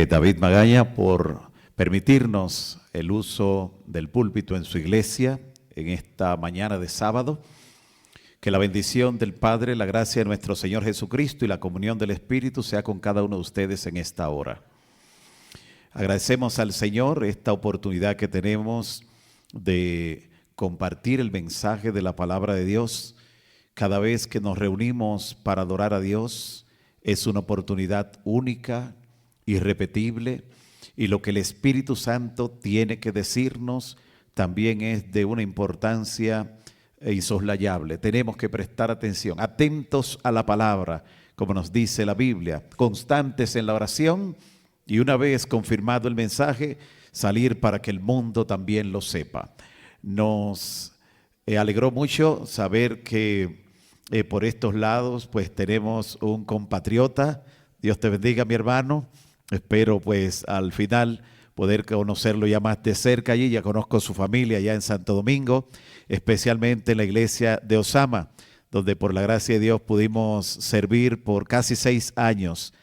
David Magaña por permitirnos el uso del púlpito en su iglesia en esta mañana de sábado. Que la bendición del Padre, la gracia de nuestro Señor Jesucristo y la comunión del Espíritu sea con cada uno de ustedes en esta hora. Agradecemos al Señor esta oportunidad que tenemos de compartir el mensaje de la palabra de Dios. Cada vez que nos reunimos para adorar a Dios es una oportunidad única, irrepetible, y lo que el Espíritu Santo tiene que decirnos también es de una importancia insoslayable. Tenemos que prestar atención, atentos a la palabra, como nos dice la Biblia, constantes en la oración y una vez confirmado el mensaje, salir para que el mundo también lo sepa. Nos alegró mucho saber que por estos lados pues tenemos un compatriota. Dios te bendiga, mi hermano. Espero pues al final poder conocerlo ya más de cerca allí. Ya conozco su familia allá en Santo Domingo, especialmente en la iglesia de Osama, donde por la gracia de Dios pudimos servir por casi 6 años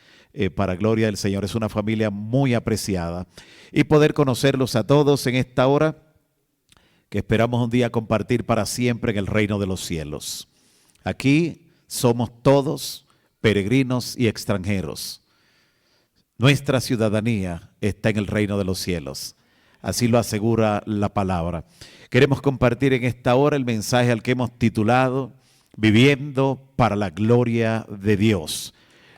para gloria del Señor. Es una familia muy apreciada. Y poder conocerlos a todos en esta hora, que esperamos un día compartir para siempre en el reino de los cielos. Aquí somos todos peregrinos y extranjeros. Nuestra ciudadanía está en el reino de los cielos. Así lo asegura la palabra. Queremos compartir en esta hora el mensaje al que hemos titulado Viviendo para la gloria de Dios.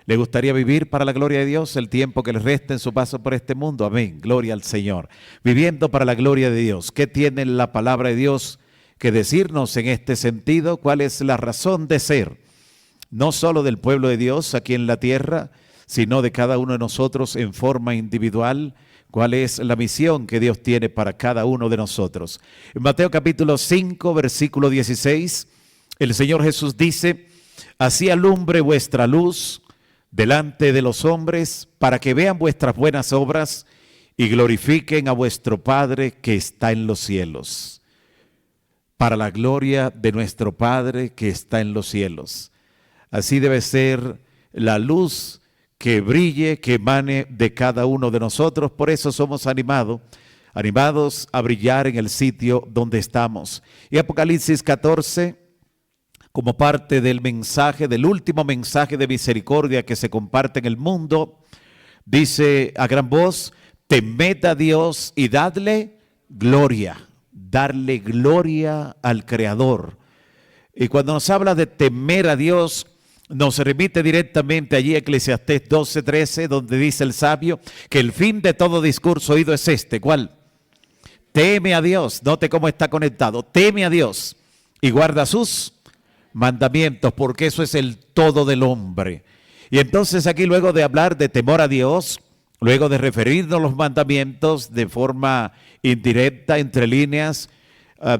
¿Le gustaría vivir para la gloria de Dios el tiempo que le resta en su paso por este mundo? Amén, gloria al Señor. Viviendo para la gloria de Dios. ¿Qué tiene la palabra de Dios que decirnos en este sentido? ¿Cuál es la razón de ser? No solo del pueblo de Dios aquí en la tierra, sino de cada uno de nosotros en forma individual. ¿Cuál es la misión que Dios tiene para cada uno de nosotros? En Mateo capítulo 5, versículo 16, el Señor Jesús dice: así alumbre vuestra luz delante de los hombres, para que vean vuestras buenas obras y glorifiquen a vuestro Padre que está en los cielos. Para la gloria de nuestro Padre que está en los cielos. Así debe ser la luz que brille, que emane de cada uno de nosotros. Por eso somos animados a brillar en el sitio donde estamos. Y Apocalipsis 14, como parte del mensaje, del último mensaje de misericordia que se comparte en el mundo, dice a gran voz: temed a Dios y dadle gloria. Darle gloria al Creador. Y cuando nos habla de temer a Dios, nos remite directamente allí a Eclesiastés 12:13, donde dice el sabio que el fin de todo discurso oído es este. ¿Cuál? Teme a Dios. Note cómo está conectado. Teme a Dios y guarda sus mandamientos, porque eso es el todo del hombre. Y entonces aquí, luego de hablar de temor a Dios, luego de referirnos a los mandamientos de forma indirecta, entre líneas,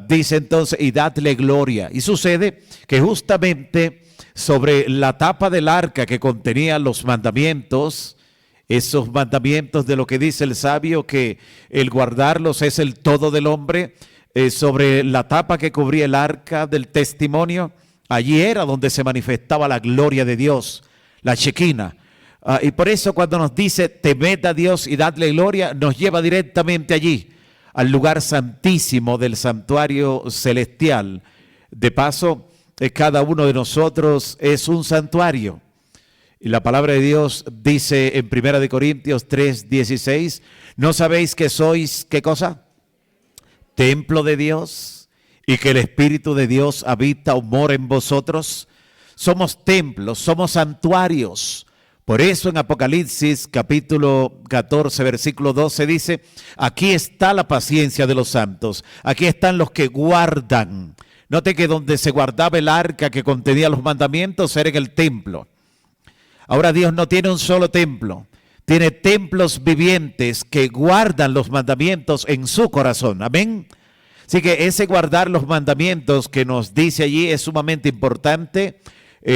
dice entonces: y dadle gloria. Y sucede que justamente sobre la tapa del arca que contenía los mandamientos, esos mandamientos de lo que dice el sabio, que el guardarlos es el todo del hombre, sobre la tapa que cubría el arca del testimonio, allí era donde se manifestaba la gloria de Dios, la Shekinah. Y por eso cuando nos dice temed a Dios y dadle gloria, nos lleva directamente allí, al lugar santísimo del santuario celestial. De paso, cada uno de nosotros es un santuario. Y la palabra de Dios dice en 1 Corintios 3:16, ¿no sabéis que sois, qué cosa? Templo de Dios, y que el Espíritu de Dios habita o mora en vosotros. Somos templos, somos santuarios. Por eso en Apocalipsis capítulo 14, versículo 12 dice: aquí está la paciencia de los santos, aquí están los que guardan. Note que donde se guardaba el arca que contenía los mandamientos era en el templo. Ahora Dios no tiene un solo templo, tiene templos vivientes que guardan los mandamientos en su corazón. Amén. Así que ese guardar los mandamientos que nos dice allí es sumamente importante.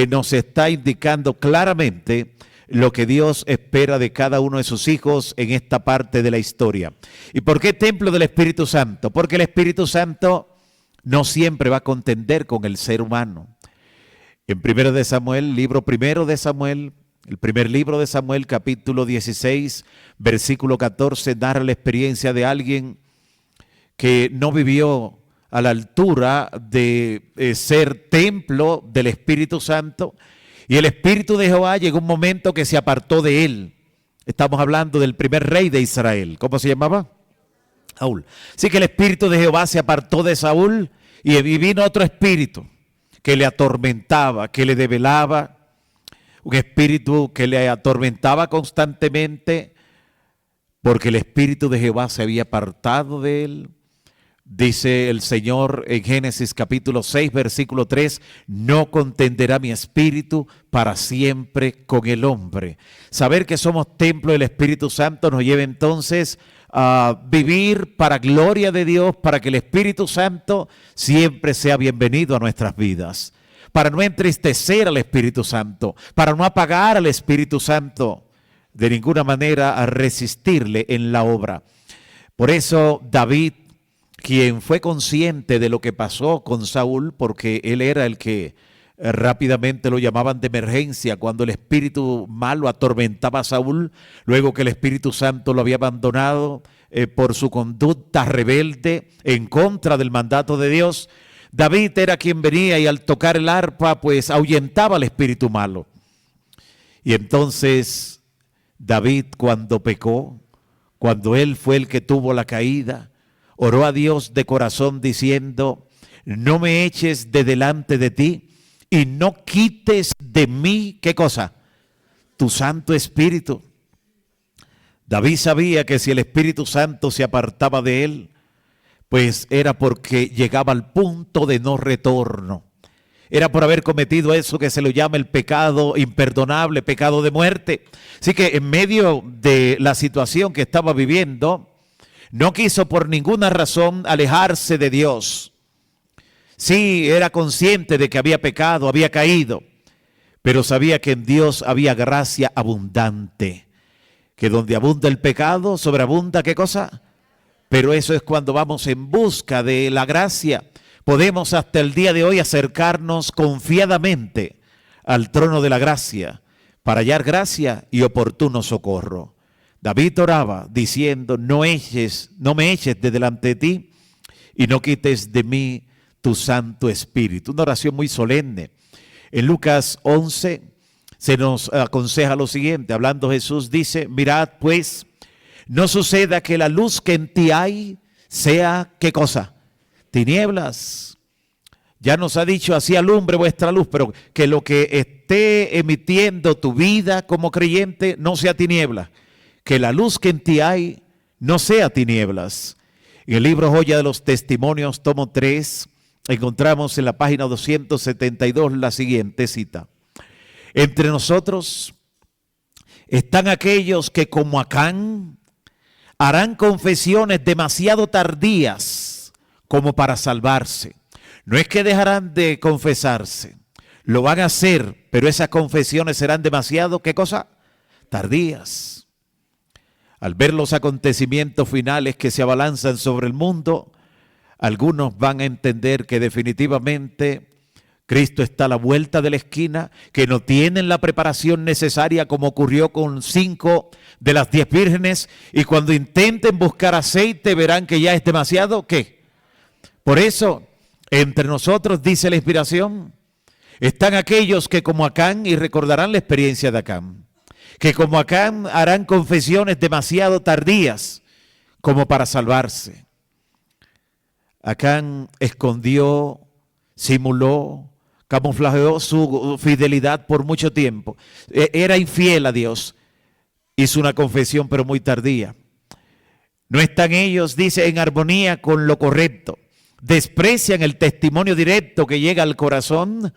Nos está indicando claramente lo que Dios espera de cada uno de sus hijos en esta parte de la historia. ¿Y por qué templo del Espíritu Santo? Porque el Espíritu Santo no siempre va a contender con el ser humano. En 1 de Samuel, libro 1 de Samuel, El primer libro de Samuel, capítulo 16, versículo 14, narra la experiencia de alguien que no vivió a la altura de ser templo del Espíritu Santo, y el Espíritu de Jehová llegó un momento que se apartó de él. Estamos hablando del primer rey de Israel. ¿Cómo se llamaba? Saúl. Así que el Espíritu de Jehová se apartó de Saúl y vino otro espíritu que le atormentaba, que le develaba, un espíritu que le atormentaba constantemente, porque el Espíritu de Jehová se había apartado de él. Dice el Señor en Génesis capítulo 6, versículo 3, no contenderá mi espíritu para siempre con el hombre. Saber que somos templo del Espíritu Santo nos lleva entonces a vivir para gloria de Dios, para que el Espíritu Santo siempre sea bienvenido a nuestras vidas, para no entristecer al Espíritu Santo, para no apagar al Espíritu Santo, de ninguna manera a resistirle en la obra. Por eso David, quien fue consciente de lo que pasó con Saúl, porque él era el que rápidamente lo llamaban de emergencia cuando el espíritu malo atormentaba a Saúl, luego que el Espíritu Santo lo había abandonado por su conducta rebelde en contra del mandato de Dios. David era quien venía y al tocar el arpa pues ahuyentaba al espíritu malo. Y entonces David, cuando pecó, cuando él fue el que tuvo la caída, oró a Dios de corazón diciendo, no me eches de delante de ti y no quites de mí, ¿qué cosa? Tu Santo Espíritu. David sabía que si el Espíritu Santo se apartaba de él, pues era porque llegaba al punto de no retorno. Era por haber cometido eso que se le llama el pecado imperdonable, pecado de muerte. Así que en medio de la situación que estaba viviendo, no quiso por ninguna razón alejarse de Dios. Sí, era consciente de que había pecado, había caído, pero sabía que en Dios había gracia abundante, que donde abunda el pecado, sobreabunda, ¿qué cosa? Pero eso es cuando vamos en busca de la gracia. Podemos hasta el día de hoy acercarnos confiadamente al trono de la gracia para hallar gracia y oportuno socorro. David oraba diciendo, no me eches de delante de ti y no quites de mí tu Santo Espíritu. Una oración muy solemne. En Lucas 11 se nos aconseja lo siguiente, hablando Jesús dice, mirad pues, no suceda que la luz que en ti hay sea, ¿qué cosa? Tinieblas. Ya nos ha dicho, así alumbre vuestra luz, pero que lo que esté emitiendo tu vida como creyente no sea tinieblas. Que la luz que en ti hay no sea tinieblas. En el libro Joya de los Testimonios, tomo 3, encontramos en la página 272 la siguiente cita. Entre nosotros están aquellos que como Acán harán confesiones demasiado tardías como para salvarse. No es que dejarán de confesarse, lo van a hacer, pero esas confesiones serán demasiado, ¿qué cosa? Tardías. Al ver los acontecimientos finales que se abalanzan sobre el mundo, algunos van a entender que definitivamente Cristo está a la vuelta de la esquina, que no tienen la preparación necesaria como ocurrió con 5 de las 10 vírgenes, y cuando intenten buscar aceite verán que ya es demasiado, ¿qué? Por eso, entre nosotros, dice la inspiración, están aquellos que como Acán, y recordarán la experiencia de Acán, que como Acán harán confesiones demasiado tardías como para salvarse. Acán escondió, simuló, camuflajeó su fidelidad por mucho tiempo. Era infiel a Dios. Hizo una confesión pero muy tardía. No están ellos, dice, en armonía con lo correcto. Desprecian el testimonio directo que llega al corazón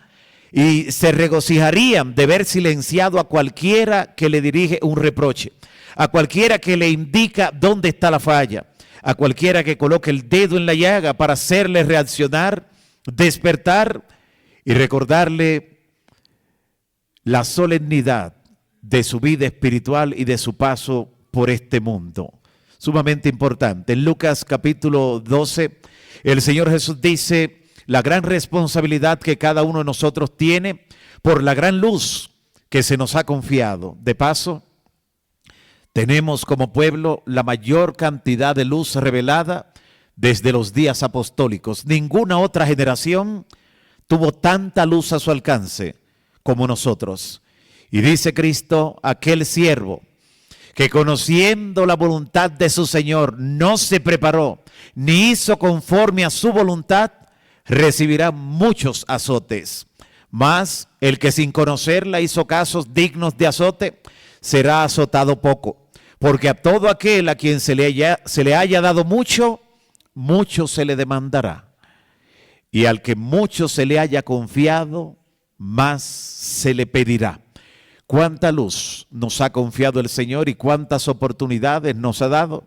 y se regocijarían de ver silenciado a cualquiera que le dirige un reproche, a cualquiera que le indica dónde está la falla, a cualquiera que coloque el dedo en la llaga para hacerle reaccionar, despertar y recordarle la solemnidad de su vida espiritual y de su paso por este mundo. Sumamente importante. En Lucas capítulo 12, el Señor Jesús dice la gran responsabilidad que cada uno de nosotros tiene por la gran luz que se nos ha confiado. De paso, tenemos como pueblo la mayor cantidad de luz revelada desde los días apostólicos. Ninguna otra generación tuvo tanta luz a su alcance como nosotros. Y dice Cristo, aquel siervo que conociendo la voluntad de su Señor no se preparó ni hizo conforme a su voluntad, recibirá muchos azotes. Mas el que sin conocerla hizo casos dignos de azote, será azotado poco. Porque a todo aquel a quien se le haya dado mucho, mucho se le demandará. Y al que mucho se le haya confiado, más se le pedirá. Cuánta luz nos ha confiado el Señor y cuántas oportunidades nos ha dado.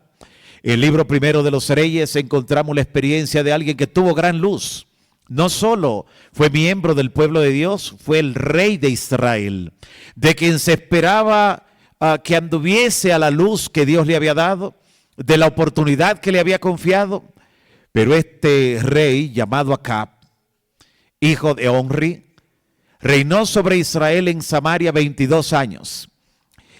En el libro primero de los Reyes encontramos la experiencia de alguien que tuvo gran luz. No solo fue miembro del pueblo de Dios, fue el rey de Israel, de quien se esperaba que anduviese a la luz que Dios le había dado, de la oportunidad que le había confiado. Pero este rey llamado Acab, hijo de Omri, reinó sobre Israel en Samaria 22 años.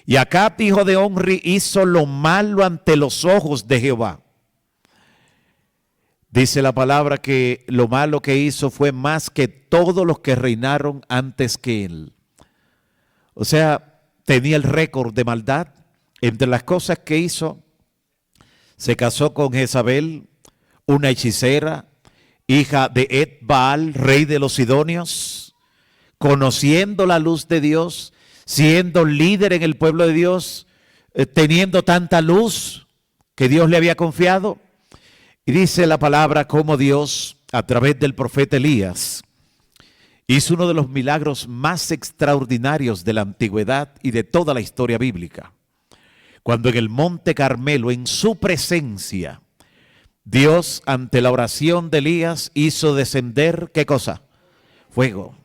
Y Acab, hijo de Omri, hizo lo malo ante los ojos de Jehová. Dice la palabra que lo malo que hizo fue más que todos los que reinaron antes que él. O sea, tenía el récord de maldad. Entre las cosas que hizo, se casó con Jezabel, una hechicera, hija de Ed-Baal, rey de los Sidonios, conociendo la luz de Dios, siendo líder en el pueblo de Dios, teniendo tanta luz que Dios le había confiado. Y dice la palabra cómo Dios, a través del profeta Elías, hizo uno de los milagros más extraordinarios de la antigüedad y de toda la historia bíblica. Cuando en el monte Carmelo, en su presencia, Dios, ante la oración de Elías, hizo descender, ¿qué cosa? Fuego.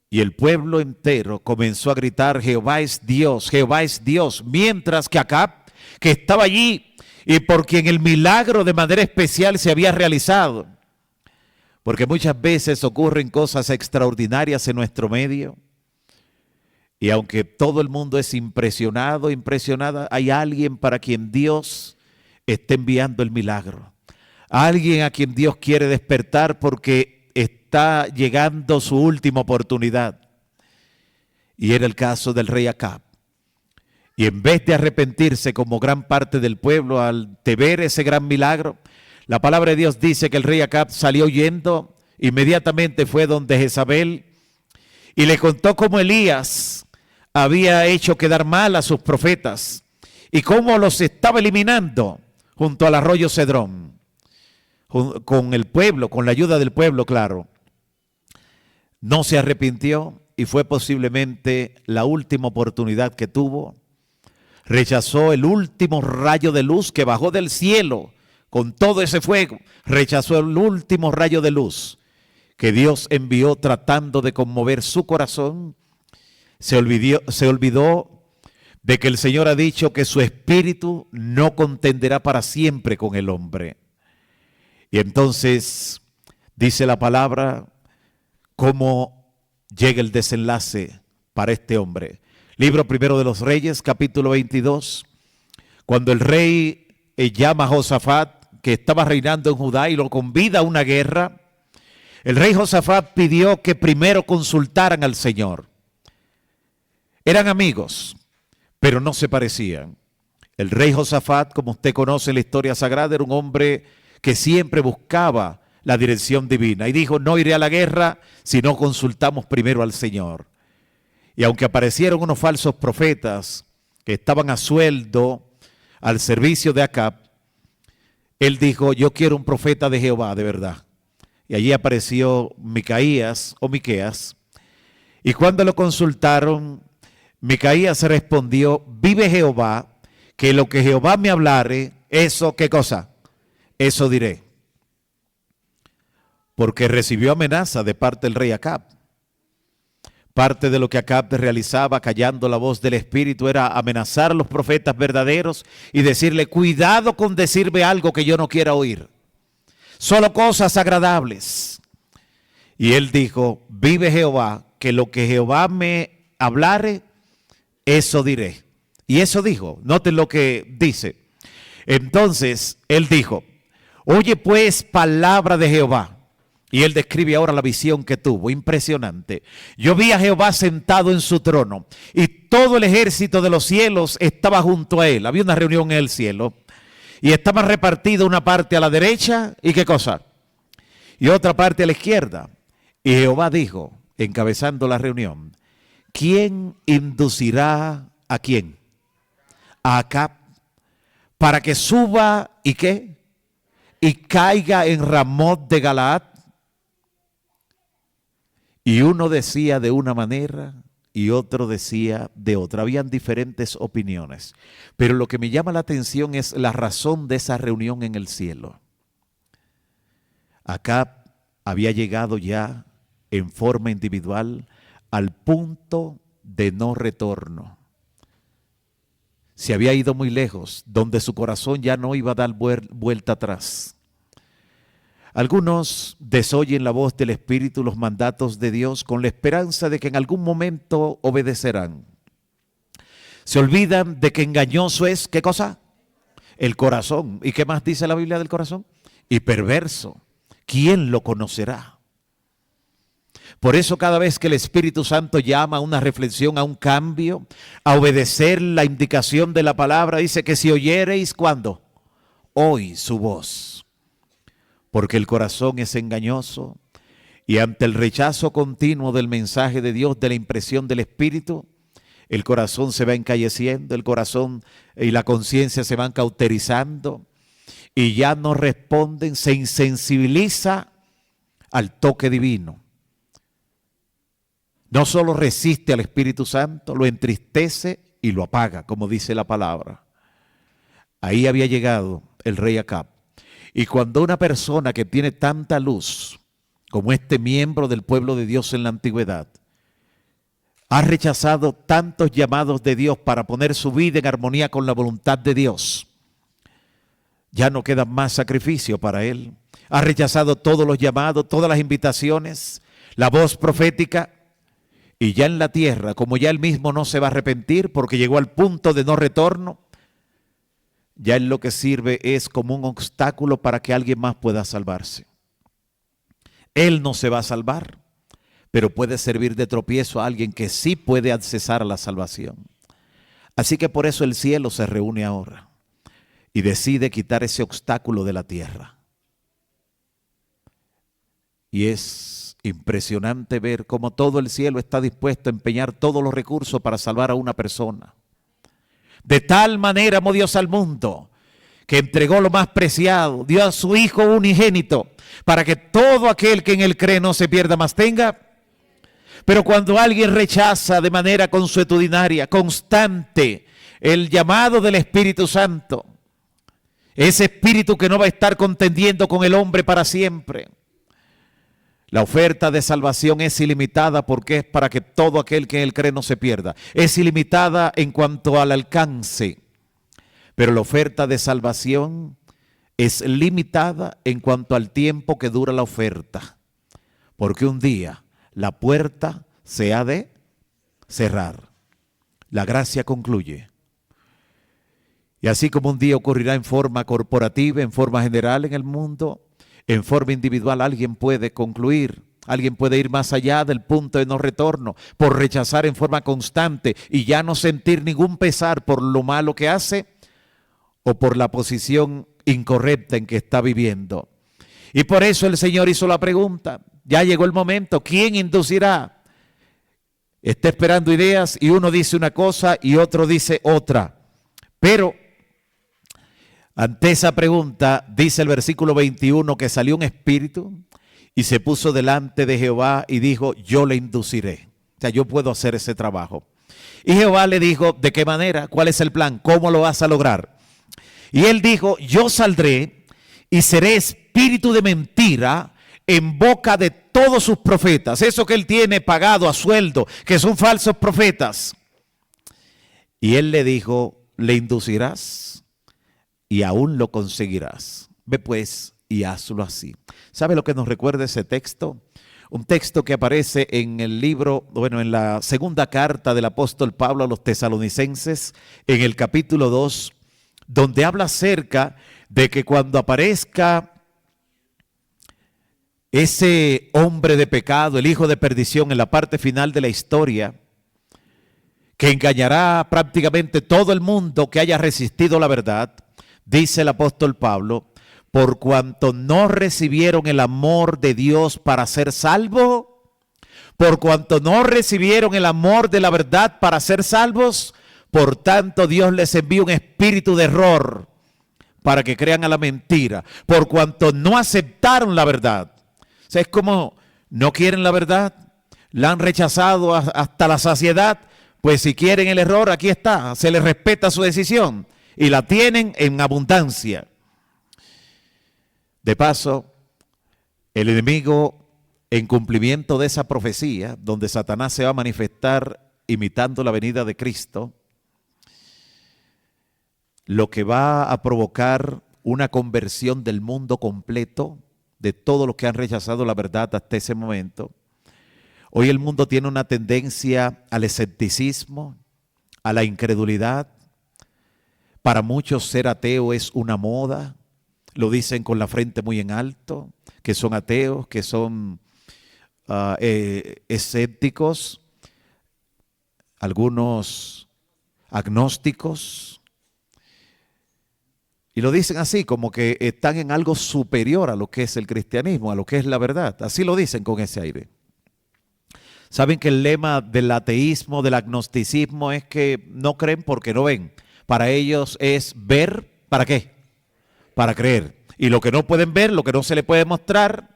Y el pueblo entero comenzó a gritar, Jehová es Dios, Jehová es Dios. Mientras que Acab, que estaba allí, y por quien el milagro de manera especial se había realizado, porque muchas veces ocurren cosas extraordinarias en nuestro medio, y aunque todo el mundo es impresionado, impresionada, hay alguien para quien Dios está enviando el milagro, alguien a quien Dios quiere despertar porque está llegando su última oportunidad. Y era el caso del rey Acab. Y en vez de arrepentirse como gran parte del pueblo al ver ese gran milagro, la palabra de Dios dice que el rey Acab salió huyendo, inmediatamente fue donde Jezabel y le contó cómo Elías había hecho quedar mal a sus profetas y cómo los estaba eliminando junto al arroyo Cedrón, con el pueblo, con la ayuda del pueblo, claro. No se arrepintió y fue posiblemente la última oportunidad que tuvo. Rechazó el último rayo de luz que bajó del cielo con todo ese fuego. Rechazó el último rayo de luz que Dios envió tratando de conmover su corazón. Se olvidó de que el Señor ha dicho que su espíritu no contenderá para siempre con el hombre. Y entonces dice la palabra cómo llega el desenlace para este hombre. Libro primero de los Reyes, capítulo 22, cuando el rey llama a Josafat, que estaba reinando en Judá, y lo convida a una guerra. El rey Josafat pidió que primero consultaran al Señor. Eran amigos, pero no se parecían. El rey Josafat, como usted conoce la historia sagrada, era un hombre que siempre buscaba la dirección divina. Y dijo, no iré a la guerra si no consultamos primero al Señor. Y aunque aparecieron unos falsos profetas que estaban a sueldo al servicio de Acab, él dijo, yo quiero un profeta de Jehová, de verdad. Y allí apareció Micaías o Miqueas. Y cuando lo consultaron, Micaías respondió, vive Jehová, que lo que Jehová me hablare, eso, ¿qué cosa? Eso diré. Porque recibió amenaza de parte del rey Acab. Parte de lo que Acab realizaba callando la voz del Espíritu era amenazar a los profetas verdaderos y decirle, cuidado con decirme algo que yo no quiera oír. Solo cosas agradables. Y él dijo, vive Jehová, que lo que Jehová me hablare, eso diré. Y eso dijo, noten lo que dice. Entonces él dijo, oye pues palabra de Jehová. Y él describe ahora la visión que tuvo, impresionante. Yo vi a Jehová sentado en su trono y todo el ejército de los cielos estaba junto a él. Había una reunión en el cielo y estaba repartida una parte a la derecha y ¿qué cosa? Y otra parte a la izquierda. Y Jehová dijo, encabezando la reunión, ¿quién inducirá a quién? A Acab, para que suba y ¿qué? Y caiga en Ramot de Galaad. Y uno decía de una manera y otro decía de otra. Habían diferentes opiniones. Pero lo que me llama la atención es la razón de esa reunión en el cielo. Acab había llegado ya en forma individual al punto de no retorno. Se había ido muy lejos, donde su corazón ya no iba a dar vuelta atrás. Algunos desoyen la voz del Espíritu, los mandatos de Dios, con la esperanza de que en algún momento obedecerán. Se olvidan de que engañoso es, ¿qué cosa? El corazón. ¿Y qué más dice la Biblia del corazón? Y perverso. ¿Quién lo conocerá? Por eso cada vez que el Espíritu Santo llama a una reflexión, a un cambio, a obedecer la indicación de la palabra, dice que si oyereis, ¿cuándo? Oí su voz. Porque el corazón es engañoso y ante el rechazo continuo del mensaje de Dios, de la impresión del Espíritu, el corazón se va encalleciendo, el corazón y la conciencia se van cauterizando y ya no responden, se insensibiliza al toque divino. No solo resiste al Espíritu Santo, lo entristece y lo apaga, como dice la palabra. Ahí había llegado el rey Acab. Y cuando una persona que tiene tanta luz como este miembro del pueblo de Dios en la antigüedad ha rechazado tantos llamados de Dios para poner su vida en armonía con la voluntad de Dios, ya no queda más sacrificio para él. Ha rechazado todos los llamados, todas las invitaciones, la voz profética, y ya en la tierra, como ya él mismo no se va a arrepentir porque llegó al punto de no retorno, ya él lo que sirve es como un obstáculo para que alguien más pueda salvarse. Él no se va a salvar, pero puede servir de tropiezo a alguien que sí puede accesar a la salvación. Así que por eso el cielo se reúne ahora y decide quitar ese obstáculo de la tierra. Y es impresionante ver cómo todo el cielo está dispuesto a empeñar todos los recursos para salvar a una persona. De tal manera amó Dios al mundo, que entregó lo más preciado, dio a su Hijo unigénito, para que todo aquel que en él cree no se pierda, mas tenga. Pero cuando alguien rechaza de manera consuetudinaria, constante, el llamado del Espíritu Santo, ese Espíritu que no va a estar contendiendo con el hombre para siempre, la oferta de salvación es ilimitada porque es para que todo aquel que en él cree no se pierda. Es ilimitada en cuanto al alcance, pero la oferta de salvación es limitada en cuanto al tiempo que dura la oferta. Porque un día la puerta se ha de cerrar. La gracia concluye. Y así como un día ocurrirá en forma corporativa, en forma general en el mundo, en forma individual alguien puede concluir, alguien puede ir más allá del punto de no retorno por rechazar en forma constante y ya no sentir ningún pesar por lo malo que hace o por la posición incorrecta en que está viviendo. Y por eso el Señor hizo la pregunta, ya llegó el momento, ¿quién inducirá? Está esperando ideas y uno dice una cosa y otro dice otra, pero ante esa pregunta, dice el versículo 21, que salió un espíritu y se puso delante de Jehová y dijo, yo le induciré. O sea, yo puedo hacer ese trabajo. Y Jehová le dijo, ¿de qué manera? ¿Cuál es el plan? ¿Cómo lo vas a lograr? Y él dijo, yo saldré y seré espíritu de mentira en boca de todos sus profetas. Eso que él tiene pagado a sueldo, que son falsos profetas. Y él le dijo, ¿le inducirás? Y aún lo conseguirás. Ve pues y hazlo así. ¿Sabe lo que nos recuerda ese texto? un texto que aparece en el libro, bueno, en la segunda carta del apóstol Pablo a los tesalonicenses, en el capítulo 2, donde habla acerca de que cuando aparezca ese hombre de pecado, el hijo de perdición, en la parte final de la historia, que engañará prácticamente todo el mundo que haya resistido la verdad, dice el apóstol Pablo, por cuanto no recibieron el amor de Dios para ser salvos, por cuanto no recibieron el amor de la verdad para ser salvos, por tanto Dios les envía un espíritu de error para que crean a la mentira, por cuanto no aceptaron la verdad. O sea, es como no quieren la verdad, la han rechazado hasta la saciedad, pues si quieren el error, aquí está, se les respeta su decisión y la tienen en abundancia. De paso, el enemigo, en cumplimiento de esa profecía, donde Satanás se va a manifestar imitando la venida de Cristo, lo que va a provocar una conversión del mundo completo, de todos los que han rechazado la verdad hasta ese momento. Hoy el mundo tiene una tendencia al escepticismo, a la incredulidad. Para muchos ser ateo es una moda. Lo dicen con la frente muy en alto, que son ateos, que son escépticos, algunos agnósticos. Y lo dicen así, como que están en algo superior a lo que es el cristianismo, a lo que es la verdad. Así lo dicen con ese aire. Saben que el lema del ateísmo, del agnosticismo es que no creen porque no ven. Para ellos es ver, ¿para qué? Para creer. Y lo que no pueden ver, lo que no se le puede mostrar,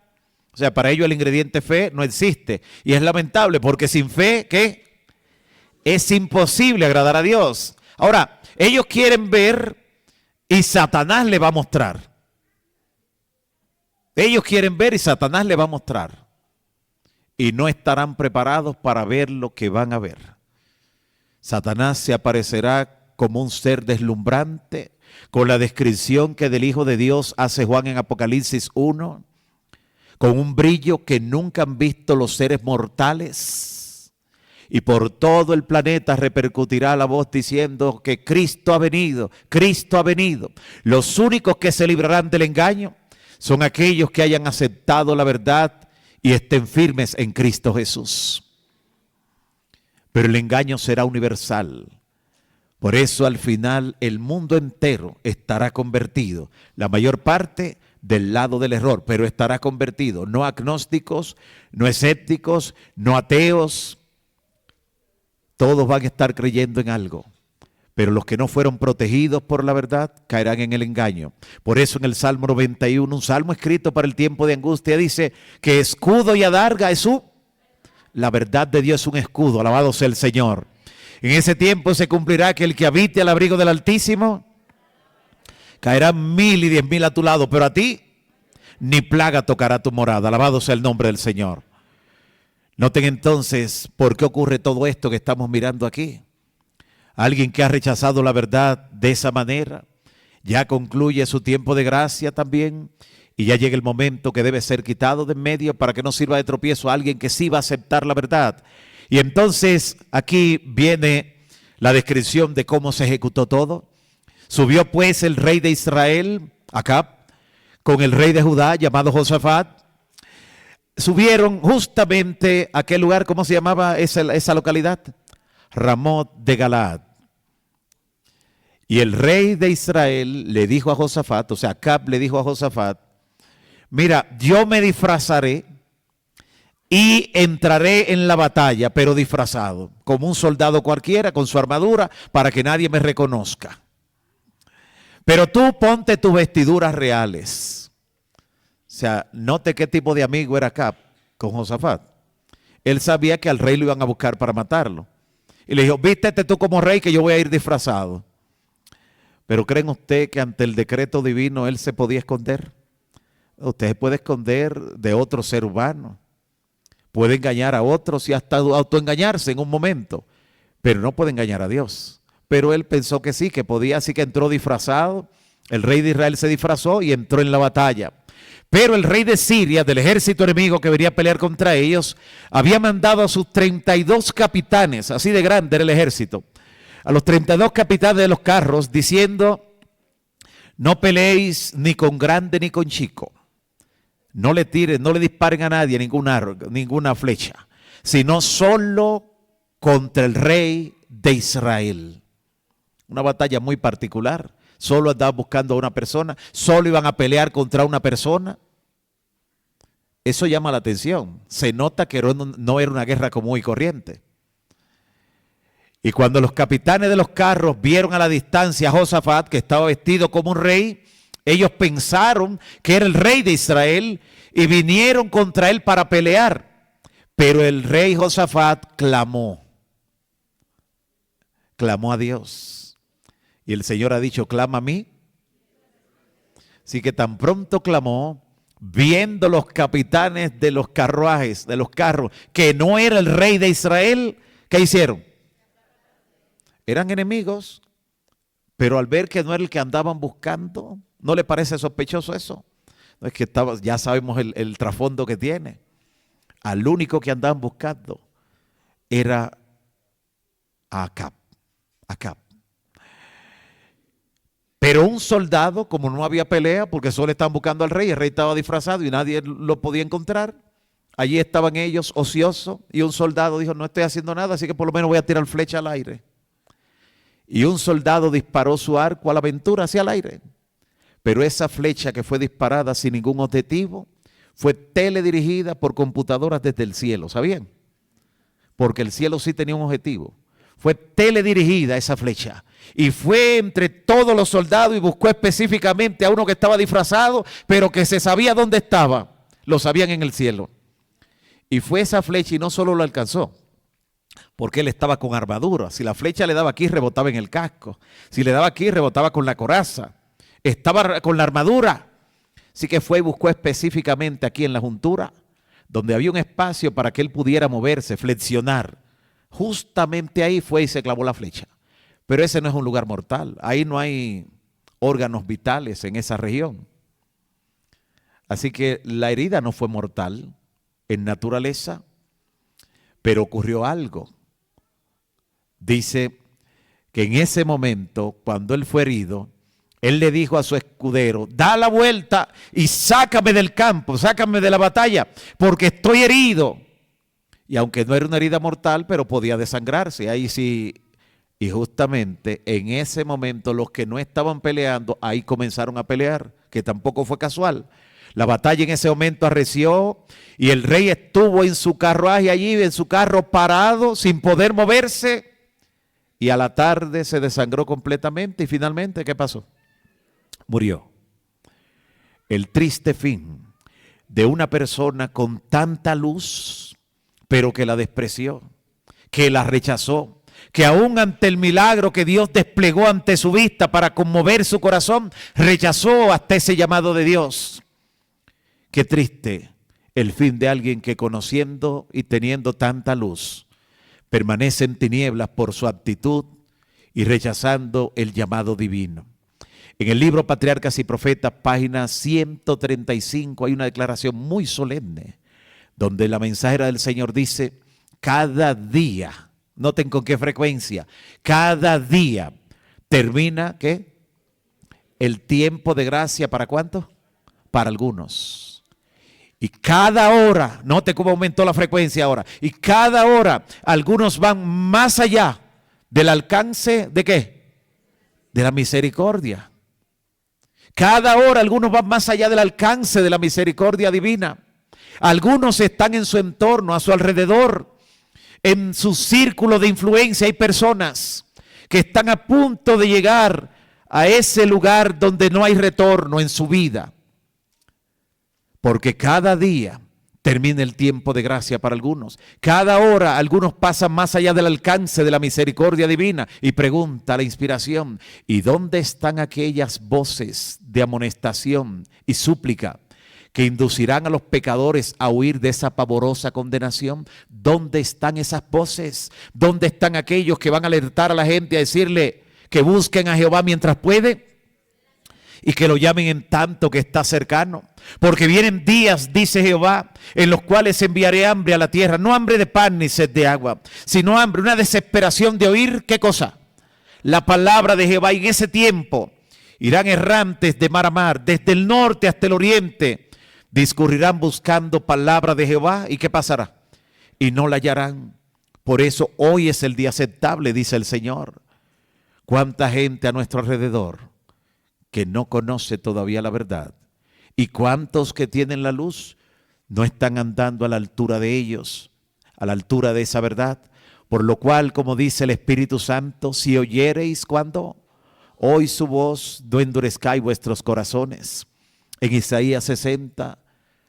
o sea, para ellos el ingrediente fe no existe. Y es lamentable porque sin fe, ¿qué? Es imposible agradar a Dios. Ahora, ellos quieren ver y Satanás le va a mostrar. Ellos quieren ver y Satanás le va a mostrar. Y no estarán preparados para ver lo que van a ver. Satanás se aparecerá como un ser deslumbrante, con la descripción que del Hijo de Dios hace Juan en Apocalipsis 1, con un brillo que nunca han visto los seres mortales, y por todo el planeta repercutirá la voz diciendo que Cristo ha venido, Cristo ha venido. Los únicos que se librarán del engaño son aquellos que hayan aceptado la verdad y estén firmes en Cristo Jesús. Pero el engaño será universal. Por eso al final el mundo entero estará convertido, la mayor parte del lado del error, pero estará convertido, no agnósticos, no escépticos, no ateos, todos van a estar creyendo en algo, pero los que no fueron protegidos por la verdad caerán en el engaño. Por eso en el Salmo 91, un salmo escrito para el tiempo de angustia, dice que escudo y adarga es la verdad de Dios es un escudo, alabado sea el Señor. En ese tiempo se cumplirá que el que habite al abrigo del Altísimo, caerán 1000 y 10,000 a tu lado, pero a ti ni plaga tocará tu morada. Alabado sea el nombre del Señor. Noten entonces por qué ocurre todo esto que estamos mirando aquí. Alguien que ha rechazado la verdad de esa manera, ya concluye su tiempo de gracia también, y ya llega el momento que debe ser quitado de en medio para que no sirva de tropiezo a alguien que sí va a aceptar la verdad. Y entonces aquí viene la descripción de cómo se ejecutó todo. Subió pues el rey de Israel, Acab, con el rey de Judá llamado Josafat. Subieron justamente a aquel lugar, ¿cómo se llamaba esa localidad? Ramot de Galaad. Y el rey de Israel le dijo a Josafat, o sea, Acab le dijo a Josafat, mira, yo me disfrazaré y entraré en la batalla, pero disfrazado, como un soldado cualquiera, con su armadura, para que nadie me reconozca. Pero tú ponte tus vestiduras reales. O sea, note qué tipo de amigo era Acab con Josafat. Él sabía que al rey lo iban a buscar para matarlo. Y le dijo, vístete tú como rey que yo voy a ir disfrazado. Pero ¿creen usted que ante el decreto divino él se podía esconder? Usted se puede esconder de otro ser humano. Puede engañar a otros y hasta autoengañarse en un momento, pero no puede engañar a Dios. Pero él pensó que sí, que podía, así que entró disfrazado. El rey de Israel se disfrazó y entró en la batalla. Pero el rey de Siria, del ejército enemigo que venía a pelear contra ellos, había mandado a sus 32 capitanes, así de grande era el ejército, a los 32 capitanes de los carros, diciendo: no peleéis ni con grande ni con chico. No le tiren, no le disparen a nadie ninguna flecha, sino solo contra el rey de Israel. Una batalla muy particular. Solo andaban buscando a una persona, solo iban a pelear contra una persona. Eso llama la atención. Se nota que no era una guerra común y corriente. Y cuando los capitanes de los carros vieron a la distancia a Josafat, que estaba vestido como un rey, ellos pensaron que era el rey de Israel y vinieron contra él para pelear. Pero el rey Josafat clamó a Dios. Y el Señor ha dicho: clama a mí. Así que tan pronto clamó, viendo los capitanes de los carruajes, de los carros, que no era el rey de Israel, ¿qué hicieron? Eran enemigos, pero al ver que no era el que andaban buscando, ¿no le parece sospechoso eso? No es que ya sabemos el trasfondo que tiene. Al único que andaban buscando era a Acab. Pero un soldado, como no había pelea, porque solo estaban buscando al rey, el rey estaba disfrazado y nadie lo podía encontrar. Allí estaban ellos ociosos y un soldado dijo: no estoy haciendo nada, así que por lo menos voy a tirar flecha al aire. Y un soldado disparó su arco a la aventura hacia el aire. Pero esa flecha que fue disparada sin ningún objetivo fue teledirigida por computadoras desde el cielo, ¿sabían? Porque el cielo sí tenía un objetivo. Fue teledirigida esa flecha y fue entre todos los soldados y buscó específicamente a uno que estaba disfrazado, pero que se sabía dónde estaba. Lo sabían en el cielo. Y fue esa flecha y no solo lo alcanzó, porque él estaba con armadura. Si la flecha le daba aquí, rebotaba en el casco. Si le daba aquí, rebotaba con la coraza. Estaba con la armadura. Así que fue y buscó específicamente aquí en la juntura, donde había un espacio para que él pudiera moverse, flexionar. Justamente ahí fue y se clavó la flecha. Pero ese no es un lugar mortal. Ahí no hay órganos vitales en esa región. Así que la herida no fue mortal en naturaleza, pero ocurrió algo. Dice que en ese momento, cuando él fue herido, él le dijo a su escudero: da la vuelta y sácame del campo, sácame de la batalla, porque estoy herido. Y aunque no era una herida mortal, pero podía desangrarse. Ahí sí, y justamente en ese momento los que no estaban peleando, ahí comenzaron a pelear, que tampoco fue casual. La batalla en ese momento arreció y el rey estuvo en su carruaje allí, en su carro parado, sin poder moverse. Y a la tarde se desangró completamente y finalmente, ¿qué pasó? Murió. El triste fin de una persona con tanta luz, pero que la despreció, que la rechazó, que aún ante el milagro que Dios desplegó ante su vista para conmover su corazón, rechazó hasta ese llamado de Dios. Qué triste el fin de alguien que, conociendo y teniendo tanta luz, permanece en tinieblas por su actitud y rechazando el llamado divino. En el libro Patriarcas y Profetas, página 135, hay una declaración muy solemne, donde la mensajera del Señor dice: cada día, noten con qué frecuencia, cada día termina, ¿qué? El tiempo de gracia, ¿para cuánto? Para algunos. Y cada hora, note cómo aumentó la frecuencia ahora, y cada hora algunos van más allá del alcance ¿de qué? De la misericordia. Cada hora algunos van más allá del alcance de la misericordia divina. Algunos están en su entorno, a su alrededor, en su círculo de influencia. Hay personas que están a punto de llegar a ese lugar donde no hay retorno en su vida. Porque cada día termina el tiempo de gracia para algunos. Cada hora algunos pasan más allá del alcance de la misericordia divina. Y pregunta la inspiración: ¿y dónde están aquellas voces de amonestación y súplica que inducirán a los pecadores a huir de esa pavorosa condenación? ¿Dónde están esas voces? ¿Dónde están aquellos que van a alertar a la gente, a decirle que busquen a Jehová mientras puede? y que lo llamen en tanto que está cercano. Porque vienen días, dice Jehová, en los cuales enviaré hambre a la tierra, no hambre de pan ni sed de agua, sino hambre, una desesperación de oír, ¿qué cosa? La palabra de Jehová. Y en ese tiempo irán errantes de mar a mar, desde el norte hasta el oriente, discurrirán buscando palabra de Jehová. ¿Y qué pasará? Y no la hallarán. Por eso hoy es el día aceptable, dice el Señor. ¿Cuánta gente a nuestro alrededor que no conoce todavía la verdad? ¿Y cuántos que tienen la luz no están andando a la altura de ellos, a la altura de esa verdad? Por lo cual, como dice el Espíritu Santo, si oyereis, ¿cuándo? Hoy su voz, no endurezcáis vuestros corazones. En Isaías 60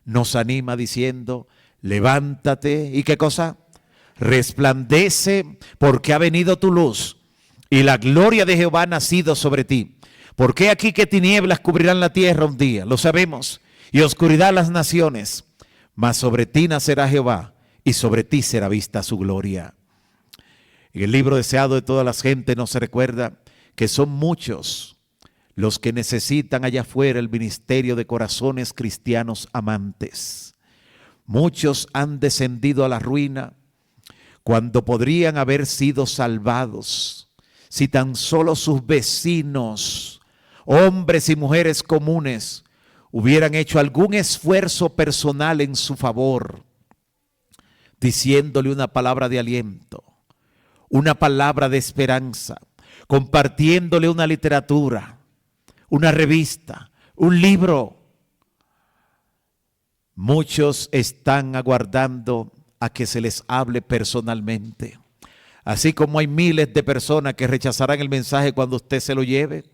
nos anima diciendo, levántate, ¿y qué cosa? Resplandece, porque ha venido tu luz, y la gloria de Jehová ha nacido sobre ti. Porque aquí que tinieblas cubrirán la tierra un día, lo sabemos, y oscuridad las naciones, mas sobre ti nacerá Jehová, y sobre ti será vista su gloria. En el libro deseado de todas las gentes nos recuerda que son muchos los que necesitan allá afuera el ministerio de corazones cristianos amantes. Muchos han descendido a la ruina cuando podrían haber sido salvados si tan solo sus vecinos, hombres y mujeres comunes, hubieran hecho algún esfuerzo personal en su favor, diciéndole una palabra de aliento, una palabra de esperanza, compartiéndole una literatura, una revista, un libro. Muchos están aguardando a que se les hable personalmente. Así como hay miles de personas que rechazarán el mensaje cuando usted se lo lleve,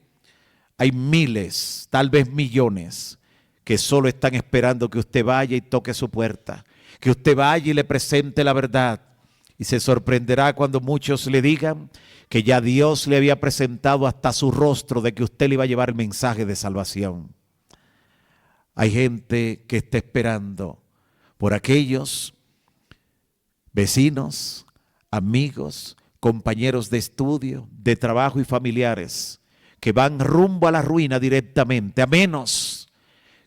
hay miles, tal vez millones, que solo están esperando que usted vaya y toque su puerta, que usted vaya y le presente la verdad. Y se sorprenderá cuando muchos le digan que ya Dios le había presentado hasta su rostro de que usted le iba a llevar el mensaje de salvación. Hay gente que está esperando por aquellos vecinos, amigos, compañeros de estudio, de trabajo y familiares que van rumbo a la ruina directamente, a menos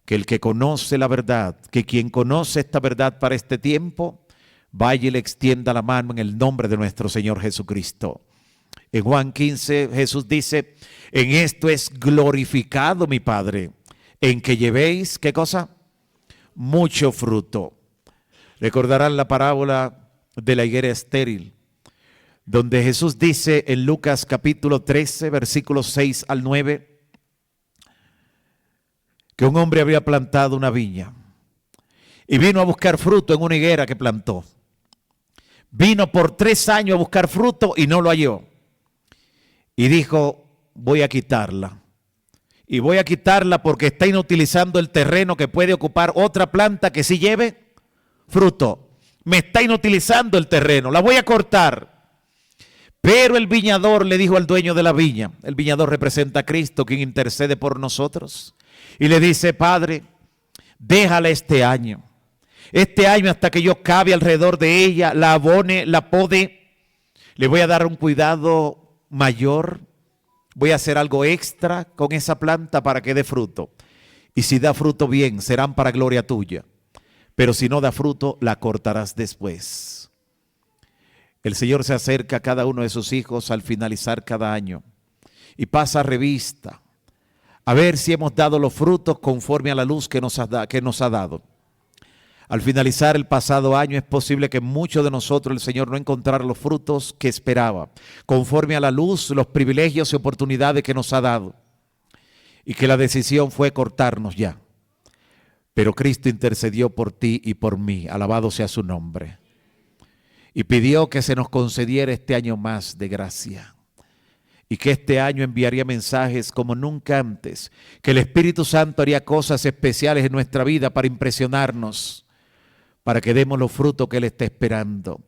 que el que conoce la verdad, que quien conoce esta verdad para este tiempo, vaya y le extienda la mano en el nombre de nuestro Señor Jesucristo. En Juan 15 Jesús dice, en esto es glorificado mi Padre, en que llevéis, ¿qué cosa? Mucho fruto. Recordarán la parábola de la higuera estéril, donde Jesús dice en Lucas capítulo 13, versículos 6 al 9, que un hombre había plantado una viña y vino a buscar fruto en una higuera que plantó. Vino por 3 años a buscar fruto y no lo halló. Y dijo, voy a quitarla. Y voy a quitarla porque está inutilizando el terreno que puede ocupar otra planta que sí lleve fruto. Me está inutilizando el terreno, la voy a cortar. Pero el viñador le dijo al dueño de la viña, el viñador representa a Cristo, quien intercede por nosotros, y le dice, Padre, déjala este año hasta que yo cabe alrededor de ella, la abone, la pode, le voy a dar un cuidado mayor, voy a hacer algo extra con esa planta para que dé fruto. Y si da fruto bien, serán para gloria tuya. Pero si no da fruto, la cortarás después. El Señor se acerca a cada uno de sus hijos al finalizar cada año y pasa revista a ver si hemos dado los frutos conforme a la luz que nos ha dado. Al finalizar el pasado año es posible que muchos de nosotros el Señor no encontrara los frutos que esperaba, conforme a la luz, los privilegios y oportunidades que nos ha dado, y que la decisión fue cortarnos ya. Pero Cristo intercedió por ti y por mí, alabado sea su nombre, y pidió que se nos concediera este año más de gracia, y que este año enviaría mensajes como nunca antes, que el Espíritu Santo haría cosas especiales en nuestra vida para impresionarnos, para que demos los frutos que Él está esperando,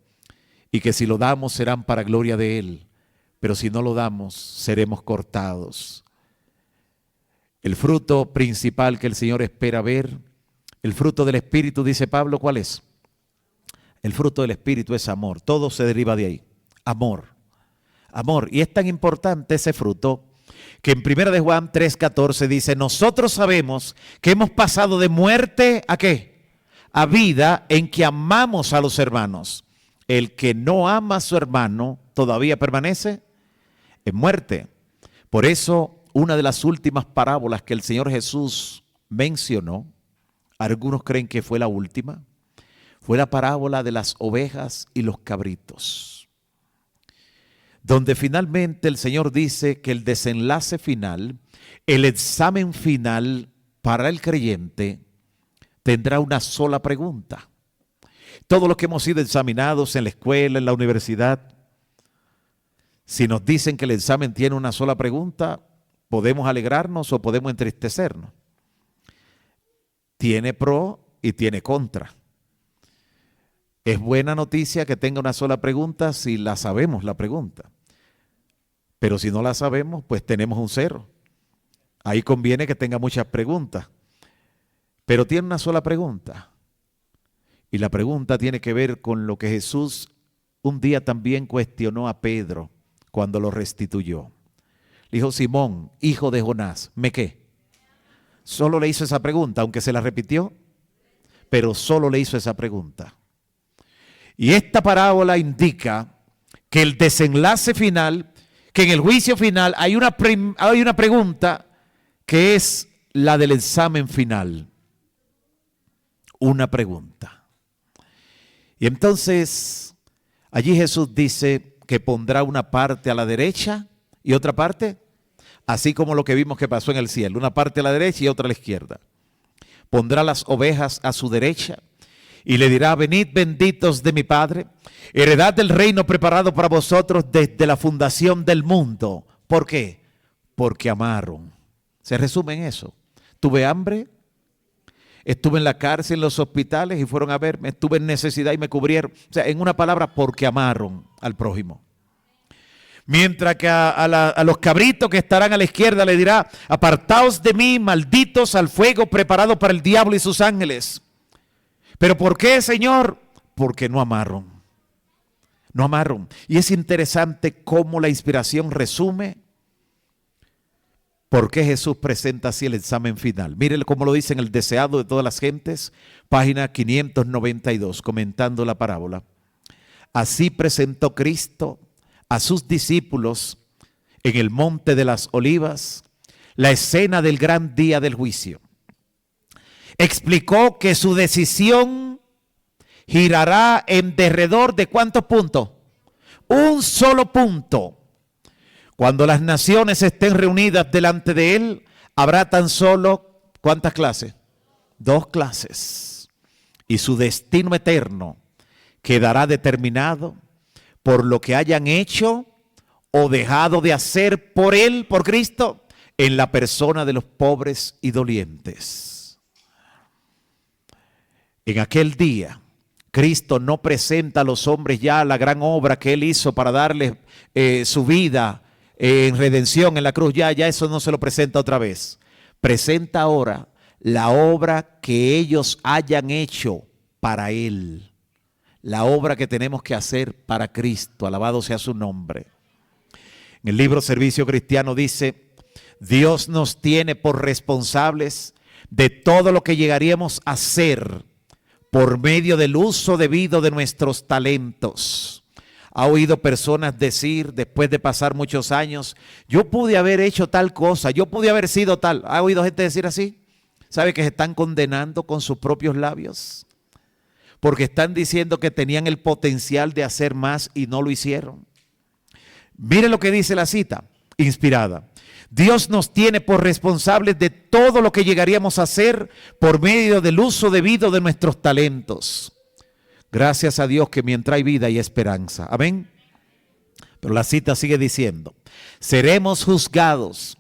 y que si lo damos serán para gloria de Él, pero si no lo damos seremos cortados. El fruto principal que el Señor espera ver, el fruto del Espíritu, dice Pablo, ¿cuál es? El fruto del Espíritu es amor, todo se deriva de ahí, amor. Amor, y es tan importante ese fruto que en 1 de Juan 3:14 dice, nosotros sabemos que hemos pasado de muerte ¿a qué? A vida, en que amamos a los hermanos. El que no ama a su hermano todavía permanece en muerte. Por eso, una de las últimas parábolas que el Señor Jesús mencionó, algunos creen que fue la última, fue la parábola de las ovejas y los cabritos, donde finalmente el Señor dice que el desenlace final, el examen final para el creyente, tendrá una sola pregunta. Todos los que hemos sido examinados en la escuela, en la universidad, si nos dicen que el examen tiene una sola pregunta, podemos alegrarnos o podemos entristecernos. Tiene pro y tiene contra. Es buena noticia que tenga una sola pregunta si la sabemos la pregunta. Pero si no la sabemos, pues tenemos un 0. Ahí conviene que tenga muchas preguntas. Pero tiene una sola pregunta. Y la pregunta tiene que ver con lo que Jesús un día también cuestionó a Pedro cuando lo restituyó. Le dijo, Simón, hijo de Jonás, ¿me qué? Solo le hizo esa pregunta, aunque se la repitió, pero solo le hizo esa pregunta. Y esta parábola indica que el desenlace final, que en el juicio final hay una pregunta que es la del examen final. Una pregunta. Y entonces allí Jesús dice que pondrá una parte a la derecha y otra parte, así como lo que vimos que pasó en el cielo, una parte a la derecha y otra a la izquierda. Pondrá las ovejas a su derecha y le dirá, venid benditos de mi Padre, heredad del reino preparado para vosotros desde la fundación del mundo. ¿Por qué? Porque amaron. Se resume en eso. Tuve hambre, estuve en la cárcel, en los hospitales y fueron a verme, estuve en necesidad y me cubrieron. O sea, en una palabra, porque amaron al prójimo. Mientras que a los cabritos que estarán a la izquierda le dirá, apartaos de mí, malditos, al fuego preparado para el diablo y sus ángeles. ¿Pero por qué, Señor? Porque no amaron. No amaron. Y es interesante cómo la inspiración resume por qué Jesús presenta así el examen final. Mírenlo cómo lo dice en el Deseado de todas las gentes, página 592, comentando la parábola. Así presentó Cristo a sus discípulos en el monte de las olivas la escena del gran día del juicio. Explicó que su decisión girará en derredor de ¿cuántos puntos? Un solo punto. Cuando las naciones estén reunidas delante de él, habrá tan solo ¿cuántas clases? 2 clases. Y su destino eterno quedará determinado por lo que hayan hecho o dejado de hacer por él, por Cristo, en la persona de los pobres y dolientes. En aquel día, Cristo no presenta a los hombres ya la gran obra que él hizo para darles su vida en redención en la cruz. Ya eso no se lo presenta otra vez. Presenta ahora la obra que ellos hayan hecho para él. La obra que tenemos que hacer para Cristo, alabado sea su nombre. En el libro Servicio Cristiano dice, Dios nos tiene por responsables de todo lo que llegaríamos a hacer por medio del uso debido de nuestros talentos. Ha oído personas decir, después de pasar muchos años, yo pude haber hecho tal cosa, yo pude haber sido tal. ¿Ha oído gente decir así? ¿Sabe que se están condenando con sus propios labios? Porque están diciendo que tenían el potencial de hacer más y no lo hicieron. Mire lo que dice la cita inspirada. Dios nos tiene por responsables de todo lo que llegaríamos a hacer por medio del uso debido de nuestros talentos. Gracias a Dios que mientras hay vida hay esperanza. Amén. Pero la cita sigue diciendo, seremos juzgados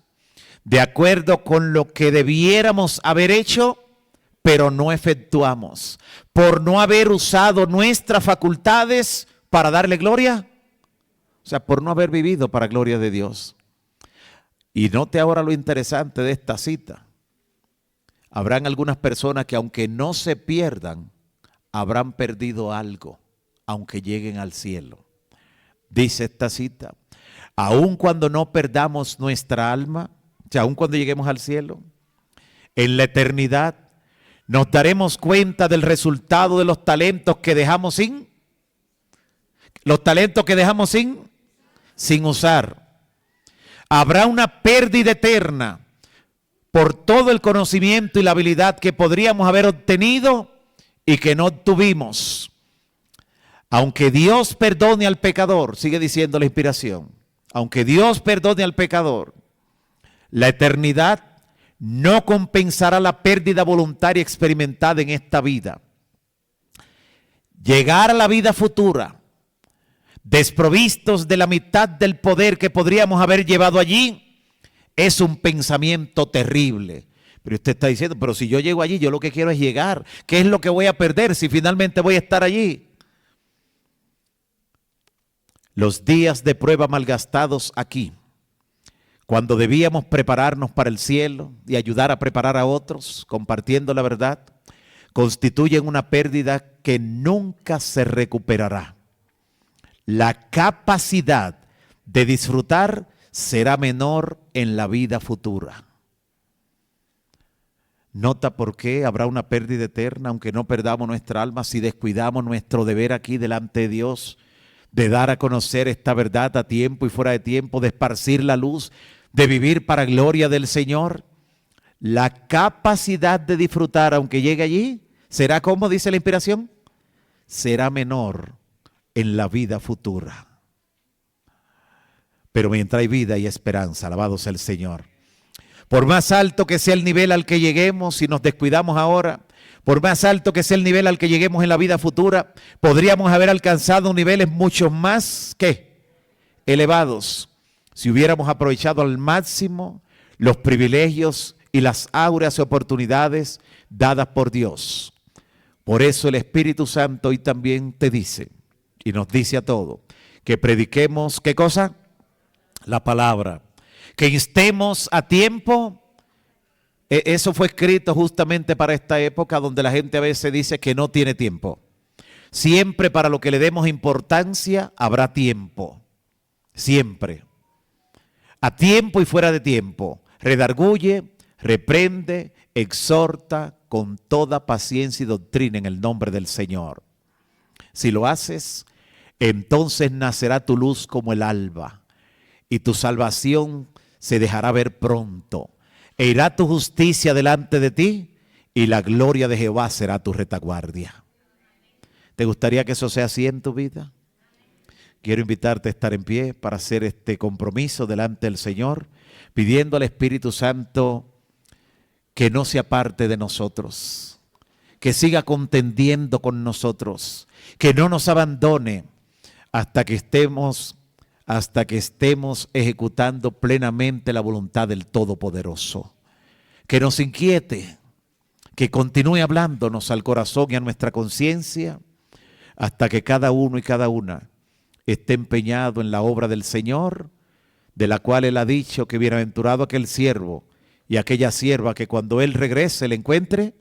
de acuerdo con lo que debiéramos haber hecho, pero no efectuamos, por no haber usado nuestras facultades para darle gloria. O sea, por no haber vivido para gloria de Dios. Y note ahora lo interesante de esta cita. Habrán algunas personas que aunque no se pierdan, habrán perdido algo, aunque lleguen al cielo. Dice esta cita, aun cuando no perdamos nuestra alma, o sea, aun cuando lleguemos al cielo, en la eternidad, nos daremos cuenta del resultado de los talentos que dejamos sin usar. Habrá una pérdida eterna por todo el conocimiento y la habilidad que podríamos haber obtenido y que no tuvimos. Aunque Dios perdone al pecador, sigue diciendo la inspiración, aunque Dios perdone al pecador, la eternidad no compensará la pérdida voluntaria experimentada en esta vida. Llegar a la vida futura, desprovistos de la mitad del poder que podríamos haber llevado allí, es un pensamiento terrible. Pero usted está diciendo, pero si yo llego allí, yo lo que quiero es llegar. ¿Qué es lo que voy a perder si finalmente voy a estar allí? Los días de prueba malgastados aquí, cuando debíamos prepararnos para el cielo y ayudar a preparar a otros, compartiendo la verdad, constituyen una pérdida que nunca se recuperará. La capacidad de disfrutar será menor en la vida futura. Nota por qué habrá una pérdida eterna, aunque no perdamos nuestra alma, si descuidamos nuestro deber aquí delante de Dios, de dar a conocer esta verdad a tiempo y fuera de tiempo, de esparcir la luz, de vivir para gloria del Señor. La capacidad de disfrutar, aunque llegue allí, será, como dice la inspiración, será menor en la vida futura. Pero mientras hay vida y esperanza, alabado sea el Señor. Por más alto que sea el nivel al que lleguemos, si nos descuidamos ahora, por más alto que sea el nivel al que lleguemos en la vida futura, podríamos haber alcanzado niveles mucho más elevados si hubiéramos aprovechado al máximo los privilegios y las áureas oportunidades dadas por Dios. Por eso el Espíritu Santo hoy también te dice, y nos dice a todos, que prediquemos, ¿qué cosa? La palabra. Que instemos a tiempo. Eso fue escrito justamente para esta época donde la gente a veces dice que no tiene tiempo. Siempre para lo que le demos importancia habrá tiempo. Siempre. A tiempo y fuera de tiempo. Redarguye, reprende, exhorta con toda paciencia y doctrina en el nombre del Señor. Si lo haces, entonces nacerá tu luz como el alba y tu salvación se dejará ver pronto. E irá tu justicia delante de ti y la gloria de Jehová será tu retaguardia. ¿Te gustaría que eso sea así en tu vida? Quiero invitarte a estar en pie para hacer este compromiso delante del Señor, pidiendo al Espíritu Santo que no se aparte de nosotros, que siga contendiendo con nosotros, que no nos abandone hasta que estemos ejecutando plenamente la voluntad del Todopoderoso. Que nos inquiete, que continúe hablándonos al corazón y a nuestra conciencia, hasta que cada uno y cada una esté empeñado en la obra del Señor, de la cual Él ha dicho que bienaventurado aquel siervo y aquella sierva que cuando Él regrese le encuentre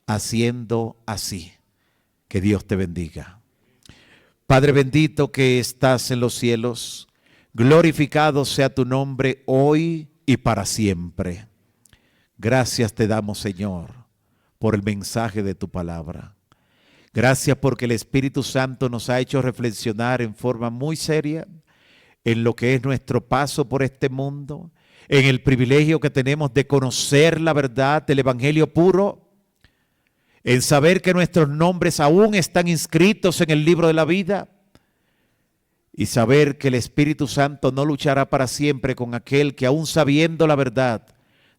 haciendo así. Que Dios te bendiga. Padre bendito que estás en los cielos, glorificado sea tu nombre hoy y para siempre. Gracias te damos, Señor, por el mensaje de tu palabra. Gracias porque el Espíritu Santo nos ha hecho reflexionar en forma muy seria en lo que es nuestro paso por este mundo, en el privilegio que tenemos de conocer la verdad del Evangelio puro, en saber que nuestros nombres aún están inscritos en el libro de la vida y saber que el Espíritu Santo no luchará para siempre con aquel que aún sabiendo la verdad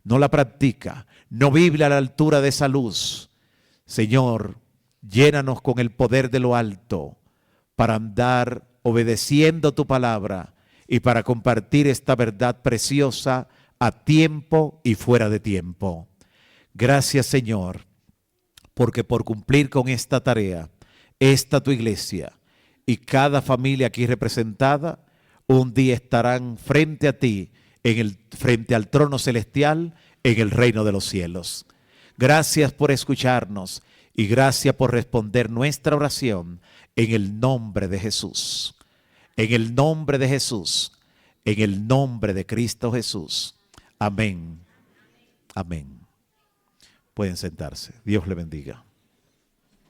no la practica, no vive a la altura de esa luz. Señor, llénanos con el poder de lo alto para andar obedeciendo tu palabra y para compartir esta verdad preciosa a tiempo y fuera de tiempo. Gracias, Señor, porque por cumplir con esta tarea, esta tu iglesia y cada familia aquí representada, un día estarán frente a ti, frente al trono celestial, en el reino de los cielos. Gracias por escucharnos y gracias por responder nuestra oración en el nombre de Jesús. En el nombre de Jesús, en el nombre de Cristo Jesús. Amén. Amén. Pueden sentarse. Dios le bendiga.